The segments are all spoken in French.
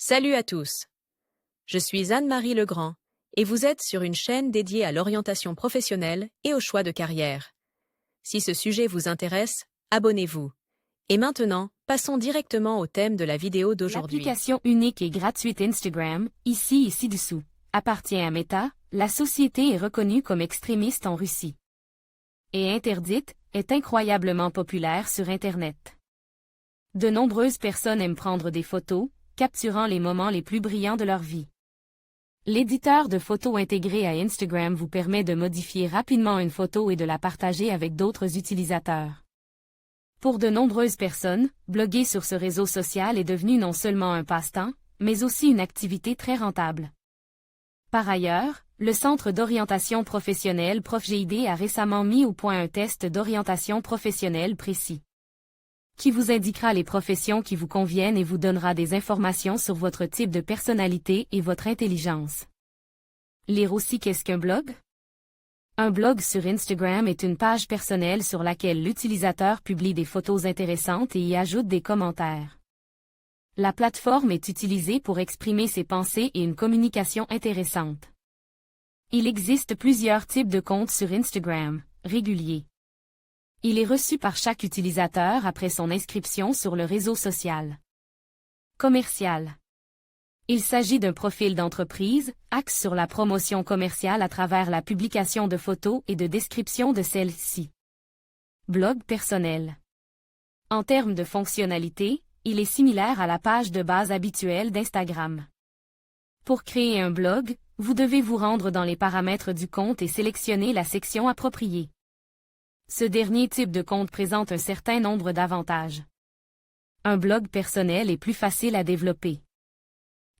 Salut à tous. Je suis Anne-Marie Legrand et vous êtes sur une chaîne dédiée à l'orientation professionnelle et au choix de carrière. Si ce sujet vous intéresse, abonnez-vous. Et maintenant, passons directement au thème de la vidéo d'aujourd'hui. L'application unique et gratuite Instagram, ici et ci-dessous, appartient à Meta, la société est reconnue comme extrémiste en Russie. Et interdite, est incroyablement populaire sur Internet. De nombreuses personnes aiment prendre des photos, capturant les moments les plus brillants de leur vie. L'éditeur de photos intégré à Instagram vous permet de modifier rapidement une photo et de la partager avec d'autres utilisateurs. Pour de nombreuses personnes, bloguer sur ce réseau social est devenu non seulement un passe-temps, mais aussi une activité très rentable. Par ailleurs, le Centre d'orientation professionnelle ProfGID a récemment mis au point un test d'orientation professionnelle précis, qui vous indiquera les professions qui vous conviennent et vous donnera des informations sur votre type de personnalité et votre intelligence. Lire aussi qu'est-ce qu'un blog? Un blog sur Instagram est une page personnelle sur laquelle l'utilisateur publie des photos intéressantes et y ajoute des commentaires. La plateforme est utilisée pour exprimer ses pensées et une communication intéressante. Il existe plusieurs types de comptes sur Instagram, réguliers. Il est reçu par chaque utilisateur après son inscription sur le réseau social. Commercial. Il s'agit d'un profil d'entreprise, axe sur la promotion commerciale à travers la publication de photos et de descriptions de celles-ci. Blog personnel. En termes de fonctionnalité, il est similaire à la page de base habituelle d'Instagram. Pour créer un blog, vous devez vous rendre dans les paramètres du compte et sélectionner la section appropriée. Ce dernier type de compte présente un certain nombre d'avantages. Un blog personnel est plus facile à développer.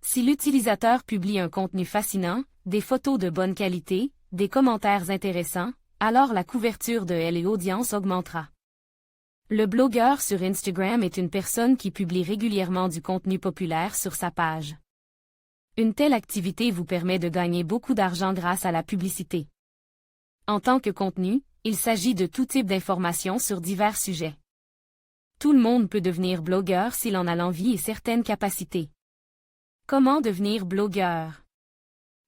Si l'utilisateur publie un contenu fascinant, des photos de bonne qualité, des commentaires intéressants, alors la couverture de l'audience augmentera. Le blogueur sur Instagram est une personne qui publie régulièrement du contenu populaire sur sa page. Une telle activité vous permet de gagner beaucoup d'argent grâce à la publicité. En tant que contenu, il s'agit de tout type d'informations sur divers sujets. Tout le monde peut devenir blogueur s'il en a l'envie et certaines capacités. Comment devenir blogueur?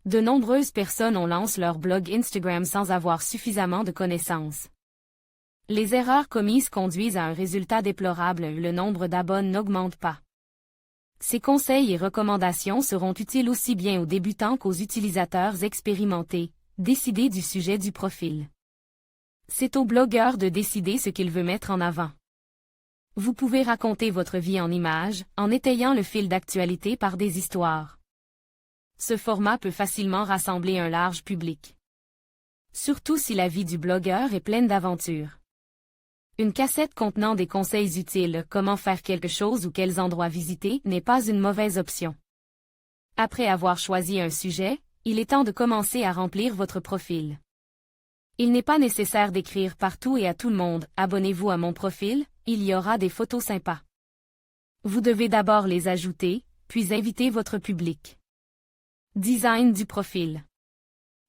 De nombreuses personnes lancent leur blog Instagram sans avoir suffisamment de connaissances. Les erreurs commises conduisent à un résultat déplorable, le nombre d'abonnés n'augmente pas. Ces conseils et recommandations seront utiles aussi bien aux débutants qu'aux utilisateurs expérimentés, décidez du sujet du profil. C'est au blogueur de décider ce qu'il veut mettre en avant. Vous pouvez raconter votre vie en images, en étayant le fil d'actualité par des histoires. Ce format peut facilement rassembler un large public. Surtout si la vie du blogueur est pleine d'aventures. Une cassette contenant des conseils utiles, comment faire quelque chose ou quels endroits visiter, n'est pas une mauvaise option. Après avoir choisi un sujet, il est temps de commencer à remplir votre profil. Il n'est pas nécessaire d'écrire partout et à tout le monde « Abonnez-vous à mon profil », il y aura des photos sympas. Vous devez d'abord les ajouter, puis inviter votre public. Design du profil.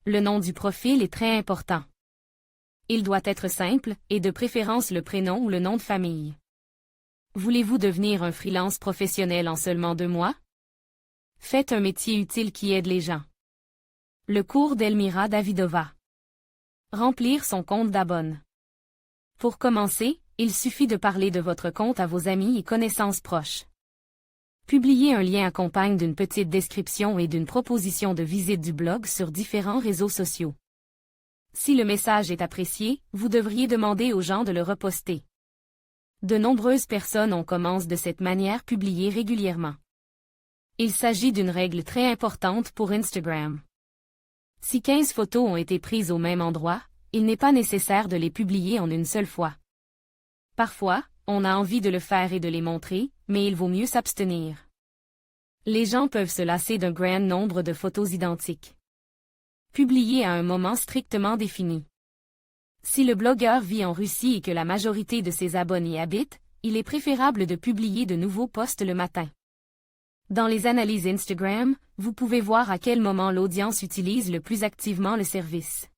Le nom du profil est très important. Il doit être simple, et de préférence le prénom ou le nom de famille. Voulez-vous devenir un freelance professionnel en seulement 2 mois? Faites un métier utile qui aide les gens. Le cours d'Elmira Davidova. Remplir son compte d'abonnés. Pour commencer, il suffit de parler de votre compte à vos amis et connaissances proches. Publier un lien accompagne d'une petite description et d'une proposition de visite du blog sur différents réseaux sociaux. Si le message est apprécié, vous devriez demander aux gens de le reposter. De nombreuses personnes commencent de cette manière publier régulièrement. Il s'agit d'une règle très importante pour Instagram. Si 15 photos ont été prises au même endroit, il n'est pas nécessaire de les publier en une seule fois. Parfois, on a envie de le faire et de les montrer, mais il vaut mieux s'abstenir. Les gens peuvent se lasser d'un grand nombre de photos identiques. Publier à un moment strictement défini. Si le blogueur vit en Russie et que la majorité de ses abonnés y habitent, il est préférable de publier de nouveaux posts le matin. Dans les analyses Instagram, vous pouvez voir à quel moment l'audience utilise le plus activement le service.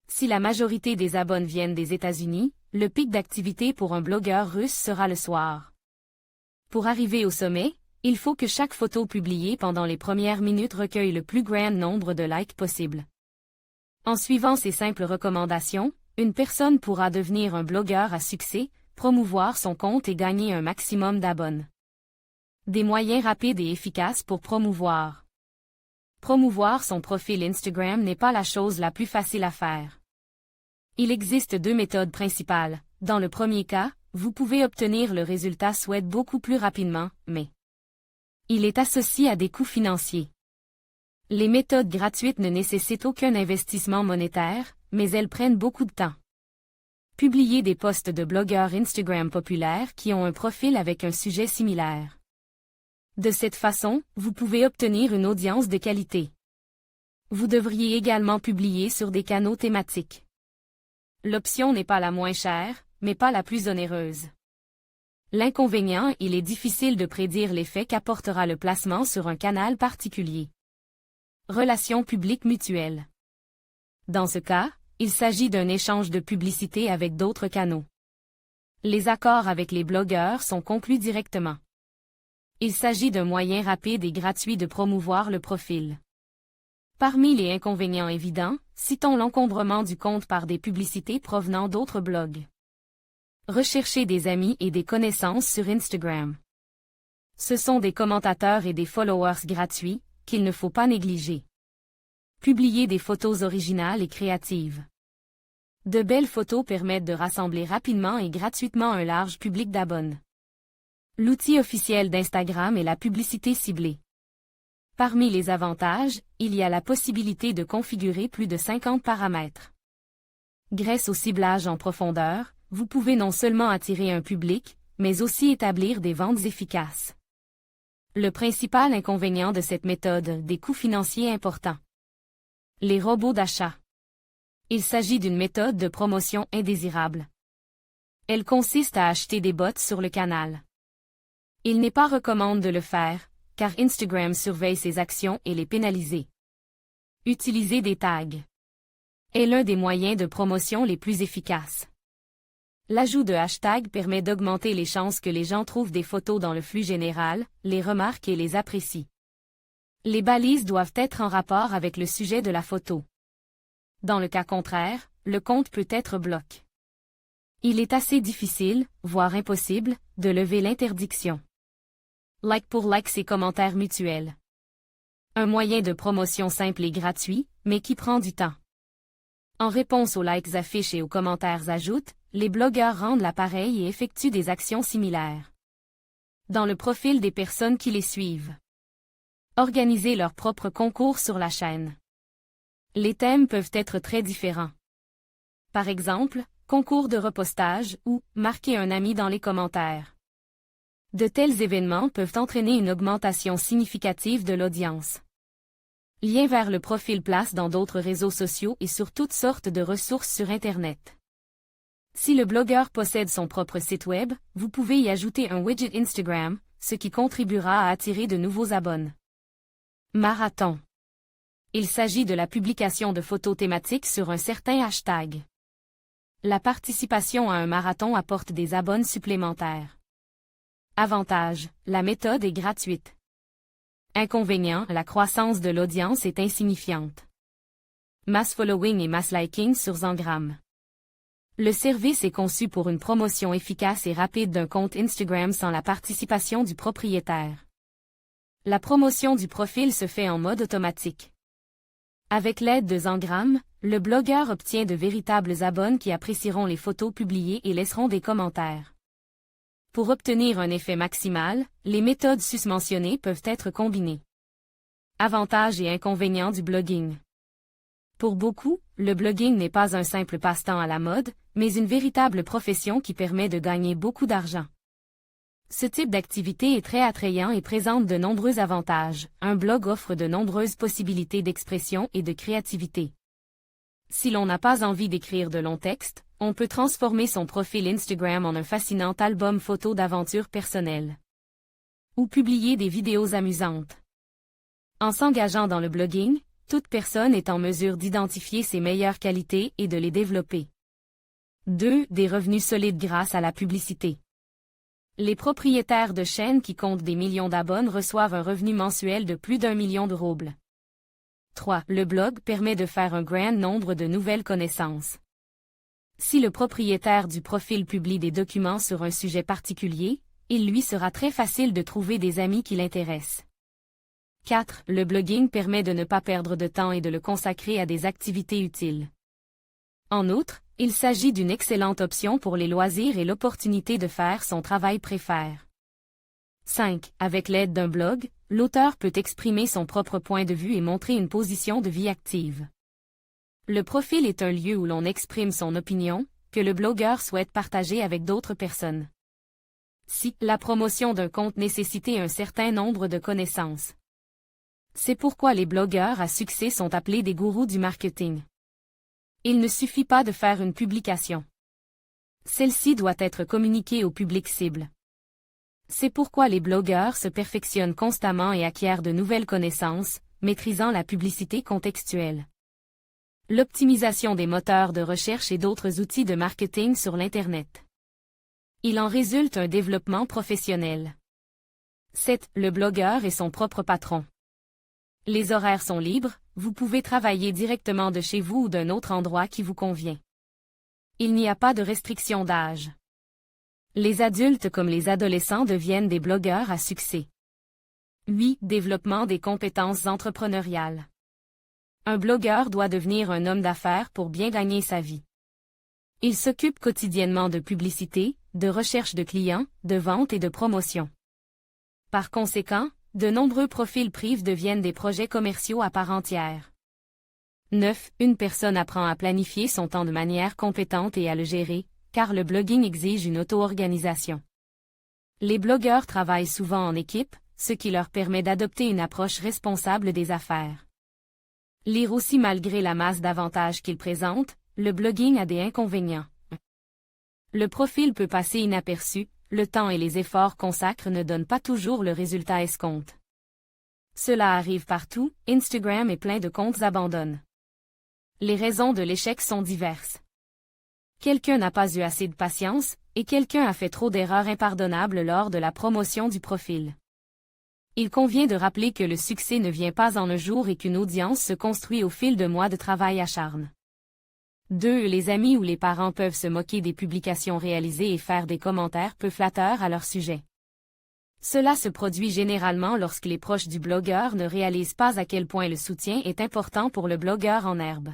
Si la majorité des abonnés viennent des États-Unis, le pic d'activité pour un blogueur russe sera le soir. Pour arriver au sommet, Il faut que chaque photo publiée pendant les premières minutes recueille le plus grand nombre de likes possible. En suivant ces simples recommandations, une personne pourra devenir un blogueur à succès, promouvoir son compte et gagner un maximum d'abonnés. Des moyens rapides et efficaces pour promouvoir. Promouvoir son profil Instagram n'est pas la chose la plus facile à faire. Il existe deux méthodes principales. Dans le premier cas, vous pouvez obtenir le résultat souhaité beaucoup plus rapidement, mais il est associé à des coûts financiers. Les méthodes gratuites ne nécessitent aucun investissement monétaire, mais elles prennent beaucoup de temps. Publiez des posts de blogueurs Instagram populaires qui ont un profil avec un sujet similaire. De cette façon, vous pouvez obtenir une audience de qualité. Vous devriez également publier sur des canaux thématiques. L'option n'est pas la moins chère, mais pas la plus onéreuse. L'inconvénient, il est difficile de prédire l'effet qu'apportera le placement sur un canal particulier. Relations publiques mutuelles. Dans ce cas, il s'agit d'un échange de publicité avec d'autres canaux. Les accords avec les blogueurs sont conclus directement. Il s'agit d'un moyen rapide et gratuit de promouvoir le profil. Parmi les inconvénients évidents, citons l'encombrement du compte par des publicités provenant d'autres blogs. Recherchez des amis et des connaissances sur Instagram. Ce sont des commentateurs et des followers gratuits, qu'il ne faut pas négliger. Publiez des photos originales et créatives. De belles photos permettent de rassembler rapidement et gratuitement un large public d'abonnés. L'outil officiel d'Instagram est la publicité ciblée. Parmi les avantages, il y a la possibilité de configurer plus de 50 paramètres. Grâce au ciblage en profondeur, vous pouvez non seulement attirer un public, mais aussi établir des ventes efficaces. Le principal inconvénient de cette méthode, des coûts financiers importants. Les robots d'achat. Il s'agit d'une méthode de promotion indésirable. Elle consiste à acheter des bots sur le canal. Il n'est pas recommandé de le faire, car Instagram surveille ses actions et les pénaliser. Utiliser des tags est l'un des moyens de promotion les plus efficaces. L'ajout de hashtags permet d'augmenter les chances que les gens trouvent des photos dans le flux général, les remarquent et les apprécient. Les balises doivent être en rapport avec le sujet de la photo. Dans le cas contraire, le compte peut être bloqué. Il est assez difficile, voire impossible, de lever l'interdiction. Like pour likes et commentaires mutuels. Un moyen de promotion simple et gratuit, mais qui prend du temps. En réponse aux likes affichés et aux commentaires ajoutent, les blogueurs rendent l'appareil et effectuent des actions similaires. Dans le profil des personnes qui les suivent. Organiser leur propre concours sur la chaîne. Les thèmes peuvent être très différents. Par exemple, concours de repostage ou marquer un ami dans les commentaires. De tels événements peuvent entraîner une augmentation significative de l'audience. Lien vers le profil place dans d'autres réseaux sociaux et sur toutes sortes de ressources sur Internet. Si le blogueur possède son propre site web, vous pouvez y ajouter un widget Instagram, ce qui contribuera à attirer de nouveaux abonnés. Marathon. Il s'agit de la publication de photos thématiques sur un certain hashtag. La participation à un marathon apporte des abonnés supplémentaires. Avantage, la méthode est gratuite. Inconvénient, la croissance de l'audience est insignifiante. Mass following et mass liking sur Instagram. Le service est conçu pour une promotion efficace et rapide d'un compte Instagram sans la participation du propriétaire. La promotion du profil se fait en mode automatique. Avec l'aide de Zangram, le blogueur obtient de véritables abonnés qui apprécieront les photos publiées et laisseront des commentaires. Pour obtenir un effet maximal, les méthodes susmentionnées peuvent être combinées. Avantages et inconvénients du blogging. Pour beaucoup, le blogging n'est pas un simple passe-temps à la mode, mais une véritable profession qui permet de gagner beaucoup d'argent. Ce type d'activité est très attrayant et présente de nombreux avantages. Un blog offre de nombreuses possibilités d'expression et de créativité. Si l'on n'a pas envie d'écrire de longs textes, on peut transformer son profil Instagram en un fascinant album photo d'aventures personnelles. Ou publier des vidéos amusantes. En s'engageant dans le blogging, toute personne est en mesure d'identifier ses meilleures qualités et de les développer. 2. Des revenus solides grâce à la publicité. Les propriétaires de chaînes qui comptent des millions d'abonnés reçoivent un revenu mensuel de plus d'1 million de roubles. 3. Le blog permet de faire un grand nombre de nouvelles connaissances. Si le propriétaire du profil publie des documents sur un sujet particulier, il lui sera très facile de trouver des amis qui l'intéressent. 4. Le blogging permet de ne pas perdre de temps et de le consacrer à des activités utiles. En outre, il s'agit d'une excellente option pour les loisirs et l'opportunité de faire son travail préféré. 5. Avec l'aide d'un blog, l'auteur peut exprimer son propre point de vue et montrer une position de vie active. Le profil est un lieu où l'on exprime son opinion, que le blogueur souhaite partager avec d'autres personnes. 6. La promotion d'un compte nécessitait un certain nombre de connaissances. C'est pourquoi les blogueurs à succès sont appelés des gourous du marketing. Il ne suffit pas de faire une publication. Celle-ci doit être communiquée au public cible. C'est pourquoi les blogueurs se perfectionnent constamment et acquièrent de nouvelles connaissances, maîtrisant la publicité contextuelle. L'optimisation des moteurs de recherche et d'autres outils de marketing sur l'Internet. Il en résulte un développement professionnel. 7. Le blogueur est son propre patron. Les horaires sont libres, vous pouvez travailler directement de chez vous ou d'un autre endroit qui vous convient. Il n'y a pas de restriction d'âge. Les adultes comme les adolescents deviennent des blogueurs à succès. 8. Développement des compétences entrepreneuriales. Un blogueur doit devenir un homme d'affaires pour bien gagner sa vie. Il s'occupe quotidiennement de publicité, de recherche de clients, de vente et de promotion. Par conséquent, de nombreux profils privés deviennent des projets commerciaux à part entière. 9. Une personne apprend à planifier son temps de manière compétente et à le gérer, car le blogging exige une auto-organisation. Les blogueurs travaillent souvent en équipe, ce qui leur permet d'adopter une approche responsable des affaires. Lire aussi malgré la masse d'avantages qu'il présente, le blogging a des inconvénients. Le profil peut passer inaperçu, le temps et les efforts consacrés ne donnent pas toujours le résultat escompté. Cela arrive partout, Instagram et plein de comptes abandonnent. Les raisons de l'échec sont diverses. Quelqu'un n'a pas eu assez de patience, et quelqu'un a fait trop d'erreurs impardonnables lors de la promotion du profil. Il convient de rappeler que le succès ne vient pas en un jour et qu'une audience se construit au fil de mois de travail acharné. 2. Les amis ou les parents peuvent se moquer des publications réalisées et faire des commentaires peu flatteurs à leur sujet. Cela se produit généralement lorsque les proches du blogueur ne réalisent pas à quel point le soutien est important pour le blogueur en herbe.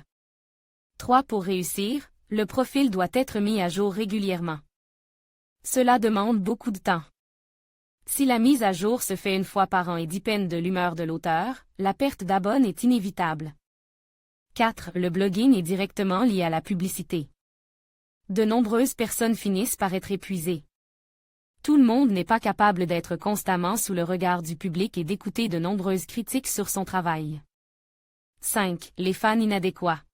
3. Pour réussir, le profil doit être mis à jour régulièrement. Cela demande beaucoup de temps. Si la mise à jour se fait une fois par an et dépend de l'humeur de l'auteur, la perte d'abonnés est inévitable. 4. Le blogging est directement lié à la publicité. De nombreuses personnes finissent par être épuisées. Tout le monde n'est pas capable d'être constamment sous le regard du public et d'écouter de nombreuses critiques sur son travail. 5. Les fans inadéquats.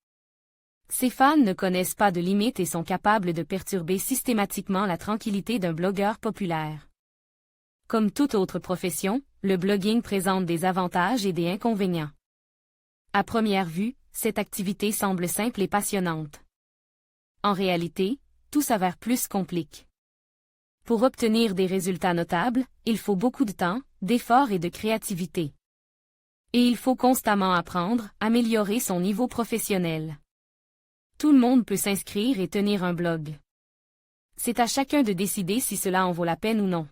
Ces fans ne connaissent pas de limites et sont capables de perturber systématiquement la tranquillité d'un blogueur populaire. Comme toute autre profession, le blogging présente des avantages et des inconvénients. À première vue, cette activité semble simple et passionnante. En réalité, tout s'avère plus compliqué. Pour obtenir des résultats notables, il faut beaucoup de temps, d'efforts et de créativité. Et il faut constamment apprendre, améliorer son niveau professionnel. Tout le monde peut s'inscrire et tenir un blog. C'est à chacun de décider si cela en vaut la peine ou non.